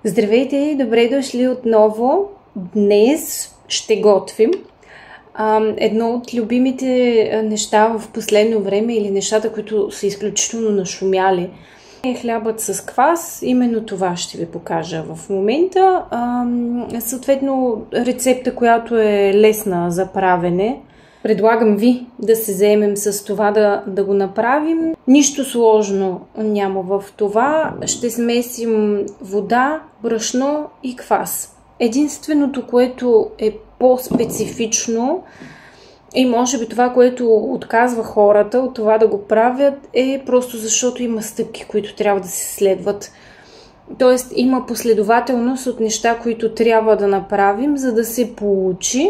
Здравейте и добре дошли отново. Днес ще готвим едно от любимите неща в последно време или нещата, които са изключително нашумяли. Е хлябът с квас. Именно това ще ви покажа в момента. Съответно рецепта, която е лесна за правене. Предлагам ви да се заемем с това да го направим. Нищо сложно няма в това. Ще смесим вода, брашно и квас. Единственото, което е по-специфично и може би това, което отказва хората от това да го правят, е просто защото има стъпки, които трябва да се следват. Тоест има последователност от неща, които трябва да направим, за да се получи.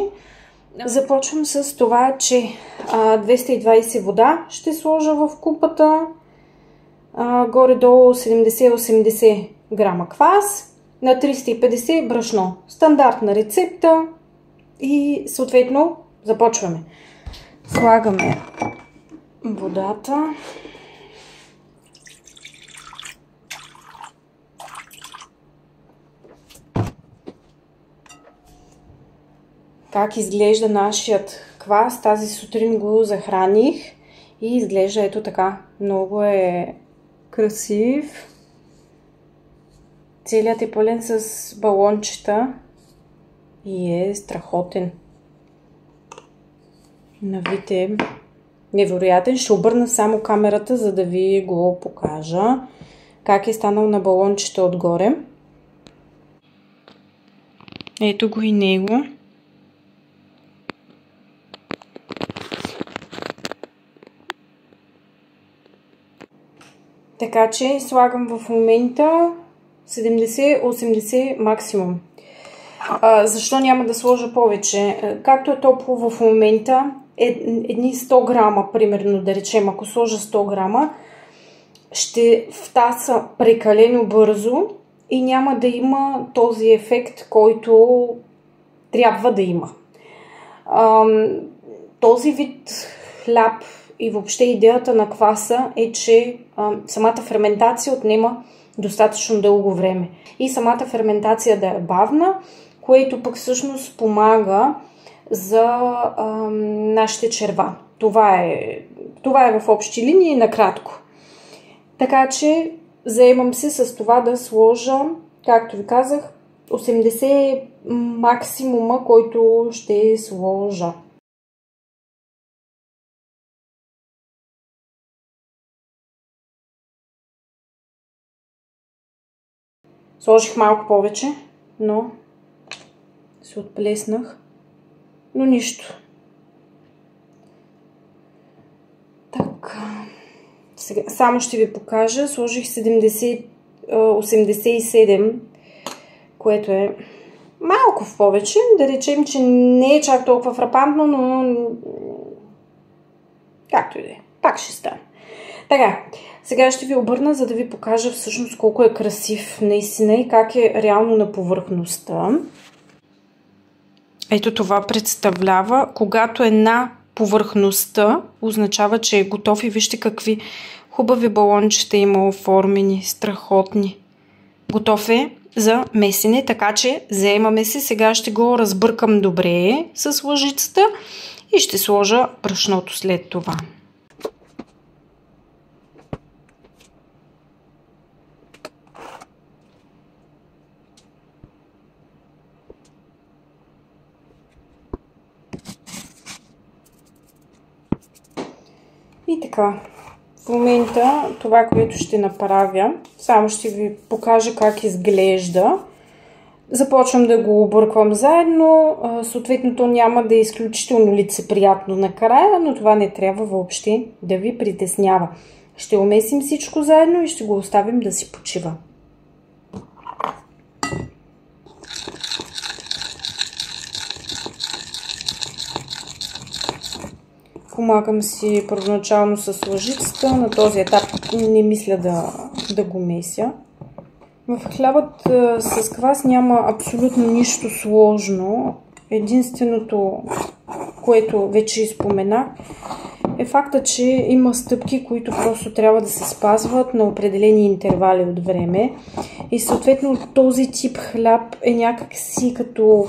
Започвам с това, че 220 вода ще сложа в купата, горе-долу 70-80 грама квас, на 350 брашно. Стандартна рецепта и съответно започваме. Слагаме водата. Как изглежда нашият квас? Тази сутрин го захраних и изглежда ето така. Много е красив. Целият е пълен с балончета и е страхотен. На вид е невероятен. Ще обърна само камерата, за да ви го покажа. Как е станал на балончета отгоре. Ето го и него. Така че слагам в момента 70-80 максимум. Защо няма да сложа повече? Както е топло в момента, едни 100 грама, примерно да речем, ако сложа 100 грама, ще втаса прекалено бързо и няма да има този ефект, който трябва да има. Този вид хляб и въобще идеята на кваса е, че самата ферментация отнема достатъчно дълго време. И самата ферментация да е бавна, което пък всъщност помага за нашите черва. Това е в общи линии накратко. Така че заемам се с това да сложа, както ви казах, 80 максимума, който ще сложа. Сложих малко повече, но се отплеснах. Но нищо. Така. Сега само ще ви покажа. Сложих 87, което е малко в повече. Да речем, че не е чак толкова фрапантно, но както и да е. Пак ще стане. Така, сега ще ви обърна, за да ви покажа всъщност колко е красив наистина и как е реално на повърхността. Ето това представлява, когато е на повърхността, означава, че е готов и вижте какви хубави балончета има оформени, страхотни. Готов е за месене, така че заемаме се. Сега ще го разбъркам добре с лъжицата и ще сложа брашното след това. И така, в момента това, което ще направя, само ще ви покажа как изглежда. Започвам да го обърквам заедно, съответно то няма да е изключително лицеприятно накрая, но това не трябва въобще да ви притеснява. Ще умесим всичко заедно и ще го оставим да си почива. Помагам си първоначално с лъжицата. На този етап не мисля да го меся. В хлябът с квас няма абсолютно нищо сложно. Единственото, което вече изпоменах, е факта, че има стъпки, които просто трябва да се спазват на определени интервали от време. И съответно този тип хляб е някакси като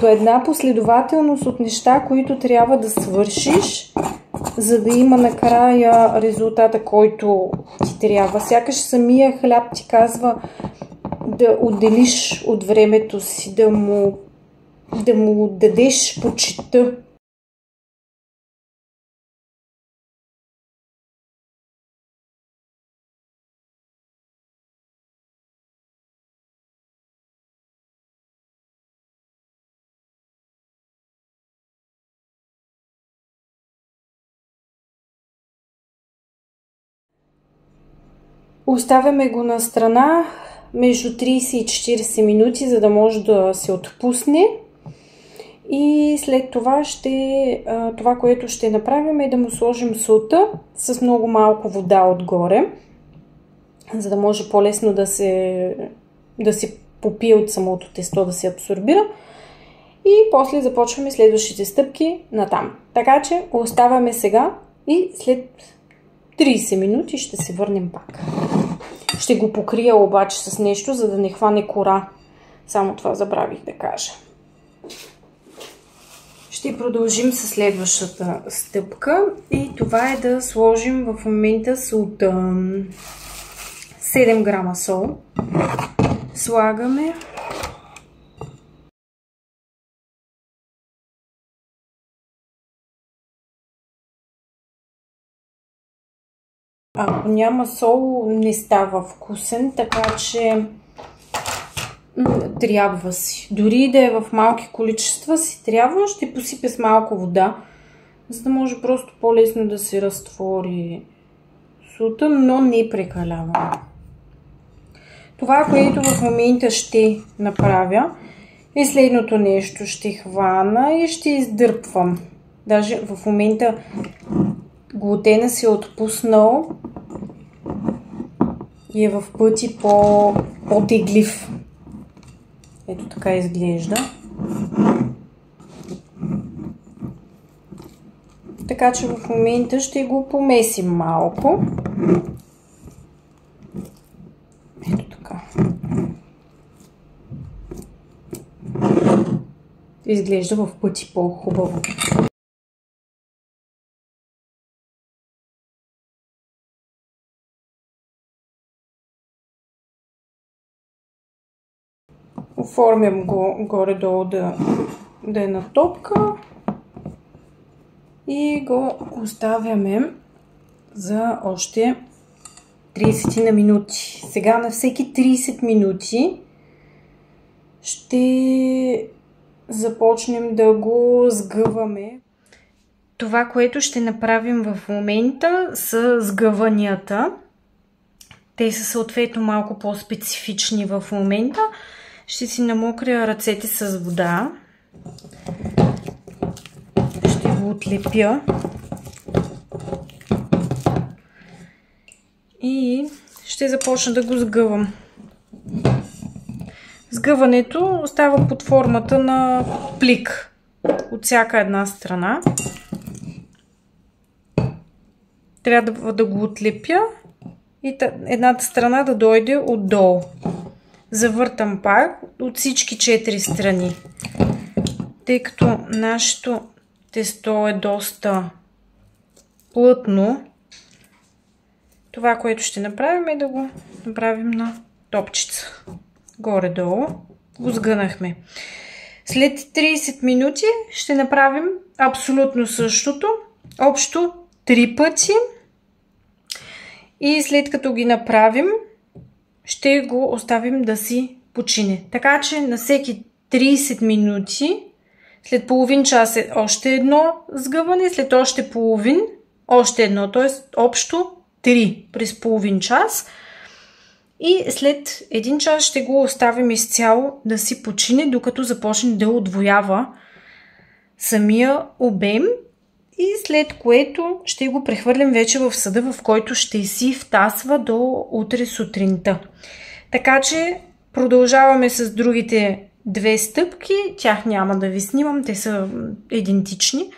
една последователност от неща, които трябва да свършиш, за да има накрая резултата, който ти трябва. Сякаш самия хляб ти казва да отделиш от времето си, да му дадеш почита. Оставяме го на страна между 30 и 40 минути, за да може да се отпусне. И след това това, което ще направим, е да му сложим солта с много малко вода отгоре, за да може по-лесно да се попие от самото тесто, да се абсорбира. И после започваме следващите стъпки натам. Така че оставяме сега и след 30 минути ще се върнем пак. Ще го покрия обаче с нещо, за да не хване кора. Само това забравих да кажа. Ще продължим с следващата стъпка и това е да сложим в момента солта. 7 грама сол. Слагаме. Ако няма сол, не става вкусен, така че трябва си. Дори да е в малки количества си трябва, ще посипя с малко вода, за да може просто по-лесно да се разтвори солта, но не прекалявам. Това, което в момента ще направя, е следното нещо. Ще хвана и ще издърпвам. Даже в момента глутена се е отпуснал и е в пъти по-теглив. Ето така изглежда. Така че в момента ще го помесим малко. Ето така. Изглежда в пъти по-хубаво. Оформям го горе-долу да е на топка и го оставяме за още 30 на минути. Сега на всеки 30 минути ще започнем да го сгъваме. Това, което ще направим в момента, са сгъванията. Те са съответно малко по-специфични в момента. Ще си намокря ръцете с вода. Ще го отлепя. И ще започна да го сгъвам. Сгъването става под формата на плик от всяка една страна. Трябва да го отлепя и едната страна да дойде отдолу. Завъртам пак от всички 4 страни. Тъй като нашето тесто е доста плътно, това, което ще направим, е да го направим на топчица. Горе-долу го сгънахме. След 30 минути ще направим абсолютно същото. Общо 3 пъти. И след като ги направим, ще го оставим да си почине. Така че на всеки 30 минути, след половин час е още едно сгъване, след още половин, още едно, т.е. общо 3 през половин час. И след 1 час ще го оставим изцяло да си почине, докато започне да удвоява самия обем. И след което ще го прехвърлим вече в съда, в който ще си втасва до утре сутринта. Така че продължаваме с другите 2 стъпки. Тях няма да ви снимам, те са идентични.